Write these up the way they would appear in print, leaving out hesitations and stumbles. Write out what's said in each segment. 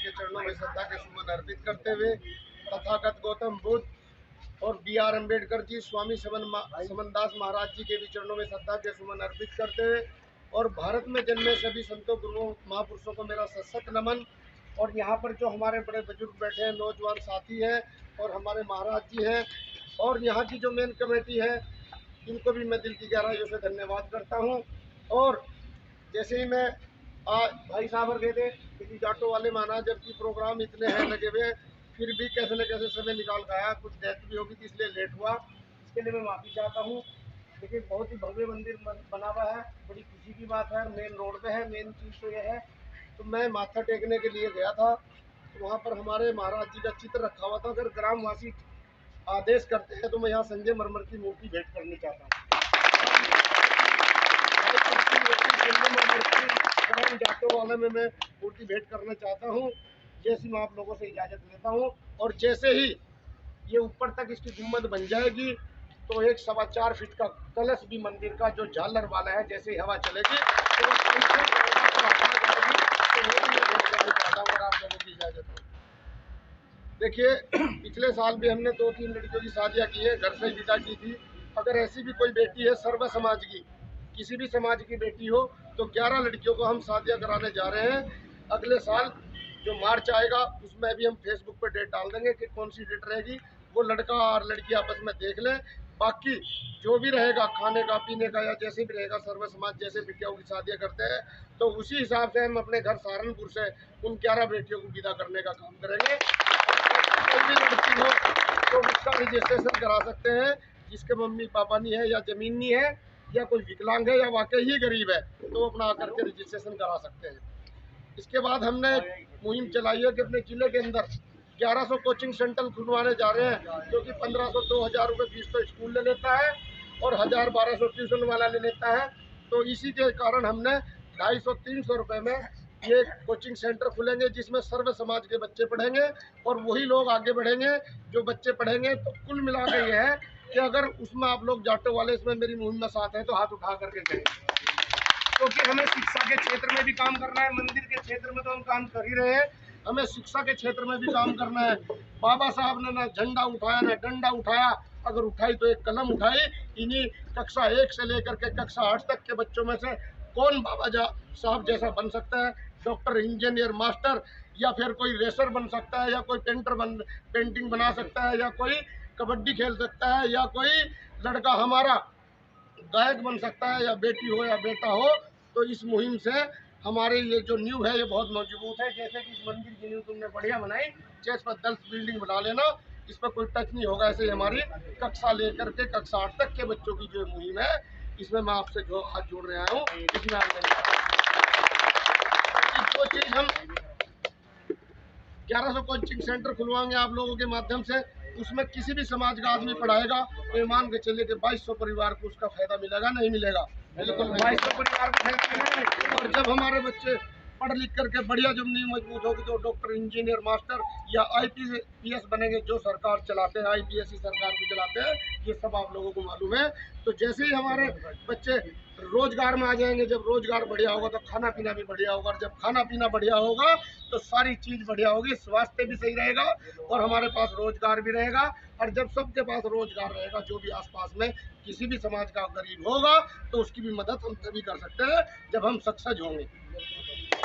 के चरणों में श्रद्धा के सुमन अर्पित करते हुए तथागत गौतम बुद्ध और B.R. अम्बेडकर जी, स्वामी समनदास महाराज जी के भी चरणों में श्रद्धा के सुमन अर्पित करते हुए और भारत में जन्मे सभी संतों गुरुओं महापुरुषों को मेरा सशक्त नमन। और यहाँ पर जो हमारे बड़े बुजुर्ग बैठे हैं, नौजवान साथी हैं और हमारे महाराज जी हैं और यहाँ की जो मेन कमेटी है, इनको भी मैं दिल की गहराइयों से धन्यवाद करता हूँ। और जैसे ही मैं आज भाई साहब और गए थे किसी जाटो वाले महाराज, जबकि प्रोग्राम इतने हैं लगे हुए, फिर भी कैसे न कैसे समय निकाल कर आया। कुछ डेथ भी होगी थी इसलिए लेट हुआ, इसके लिए मैं माफ़ी चाहता हूँ। लेकिन बहुत ही भव्य मंदिर बना हुआ है, बड़ी खुशी की बात है। मेन रोड पे है, मेन चीज़ तो यह है। तो मैं माथा टेकने के लिए गया था, तो वहाँ पर हमारे महाराज जी का चित्र रखा हुआ था। अगर ग्रामवासी आदेश करते हैं तो मैं यहाँ संजय मरमर की मूर्ति भेंट करनी चाहता हूँ। जाटो वाले में मैं मूर्ति भेंट करना चाहता हूँ। जैसी मैं आप लोगों से इजाज़त लेता हूँ। और जैसे ही ये ऊपर तक इसकी गुम्बद बन जाएगी तो 1.25 फीट का कलश भी मंदिर का जो झालर वाला है, जैसे ही हवा चलेगी तो अगर आप लोगों की इजाज़त हो। देखिए, पिछले साल भी हमने 2-3 लड़कियों की शादियाँ की है, घर से विदा की थी। अगर ऐसी भी कोई बेटी है सर्व समाज की, किसी भी समाज की बेटी हो, तो 11 लड़कियों को हम शादियाँ कराने जा रहे हैं। अगले साल जो मार्च आएगा उसमें भी हम फेसबुक पर डेट डाल देंगे कि कौन सी डेट रहेगी, वो लड़का और लड़की आपस में देख लें। बाकी जो भी रहेगा खाने का पीने का या जैसे भी रहेगा, सर्व समाज जैसे बिटियाओं की शादियाँ करते हैं तो उसी हिसाब से हम अपने घर सहारनपुर से उन 11 बेटियों को विदा करने का काम करेंगे। कोई भी लड़की हो तो उसका रजिस्ट्रेशन करा सकते हैं, जिसके मम्मी पापा नहीं है या ज़मीन नहीं है या कोई विकलांग है या वाकई ही गरीब है तो वो अपना आकर के रजिस्ट्रेशन करा सकते हैं। इसके बाद हमने मुहिम चलाई है कि अपने ज़िले के अंदर 1100 कोचिंग सेंटर खुलवाने जा रहे हैं, क्योंकि 1500-2000 रुपये फीस तो स्कूल ले लेता है और 1000-1200 ट्यूशन वाला ले लेता है। तो इसी के कारण हमने 250-300 रुपये में ये कोचिंग सेंटर खुलेंगे, जिसमें सर्व समाज के बच्चे पढ़ेंगे और वही लोग आगे बढ़ेंगे जो बच्चे पढ़ेंगे। तो कुल मिला के ये है कि अगर उसमें आप लोग जाटो वाले इसमें मेरी मुहिम में साथ हैं तो हाथ उठा करके करें, क्योंकि हमें शिक्षा के क्षेत्र में भी काम करना है। मंदिर के क्षेत्र में तो हम काम कर ही रहे हैं, हमें शिक्षा के क्षेत्र में भी काम करना है। बाबा साहब ने ना झंडा उठाया ना डंडा उठाया, अगर उठाई तो एक कलम उठाई। इन्हीं कक्षा 1 से लेकर के कक्षा 8 तक के बच्चों में से कौन बाबा साहब जैसा बन सकता है? डॉक्टर, इंजीनियर, मास्टर, या फिर कोई रेसर बन सकता है, या कोई पेंटिंग बना सकता है, या कोई कबड्डी खेल सकता है, या कोई लड़का हमारा गायक बन सकता है, या बेटी हो या बेटा हो। तो इस मुहिम से हमारे ये जो न्यू है ये बहुत मजबूत है। जैसे कि इस मंदिर की न्यू तुमने बढ़िया बनाई, इस पर 10 बिल्डिंग बना लेना, इस पर कोई टच नहीं होगा। ऐसे ही हमारी कक्षा लेकर के कक्षा 8 तक के बच्चों की जो मुहिम है, इसमें मैं आपसे जो हाथ जोड़ रहा हूँ, इसमें जो चीज़ हम 1100 कोचिंग सेंटर खुलवाएंगे आप लोगों के माध्यम से, उसमें किसी भी समाज का आदमी पढ़ाएगा तो ये मान के चलिए कि 2200 परिवार को उसका फायदा मिलेगा, नहीं मिलेगा? बिल्कुल 2200 परिवार को फायदा मिलेगा। और जब हमारे बच्चे पढ़ लिख करके बढ़िया जब नींव मजबूत होगी तो डॉक्टर, इंजीनियर, मास्टर या IPS बनेंगे, जो सरकार चलाते हैं, IPS ही सरकार को चलाते हैं, ये सब आप लोगों को मालूम है। तो जैसे ही हमारे बच्चे रोजगार में आ जाएंगे, जब रोजगार बढ़िया होगा तो खाना पीना भी बढ़िया होगा, और जब खाना पीना बढ़िया होगा तो सारी चीज़ बढ़िया होगी, स्वास्थ्य भी सही रहेगा और हमारे पास रोजगार भी रहेगा। और जब सबके पास रोजगार रहेगा, जो भी आसपास में किसी भी समाज का गरीब होगा तो उसकी भी मदद हम तभी कर सकते हैं जब हम सक्षम होंगे।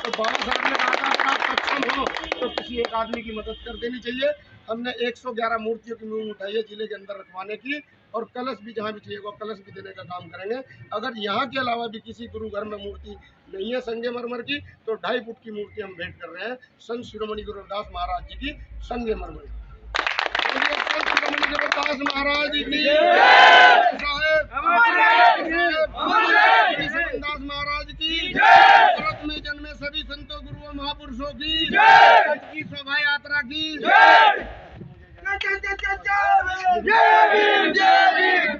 तो बाबा साहब ने कहा था अगर आप सक्षम हो तो किसी एक आदमी की मदद कर देनी चाहिए। हमने 111 मूर्तियों की मुहिम उठाई है जिले के अंदर रखवाने की, और कलश भी जहाँ भी चाहिए कलश भी देने का काम करेंगे। अगर यहाँ के अलावा भी किसी गुरु घर में मूर्ति नहीं है संगमरमर की, तो 2.5 फुट की मूर्ति हम भेंट कर रहे हैं संत शिरोमणि गुरु रविदास महाराज जी की संगमरमर। संत शिरोमणि गुरु रविदास महाराज की रविदास महाराज की, भारत में जन्मे सभी संतों गुरुओं महापुरुषों की शोभा यात्रा की। जय भीम, जय भीम।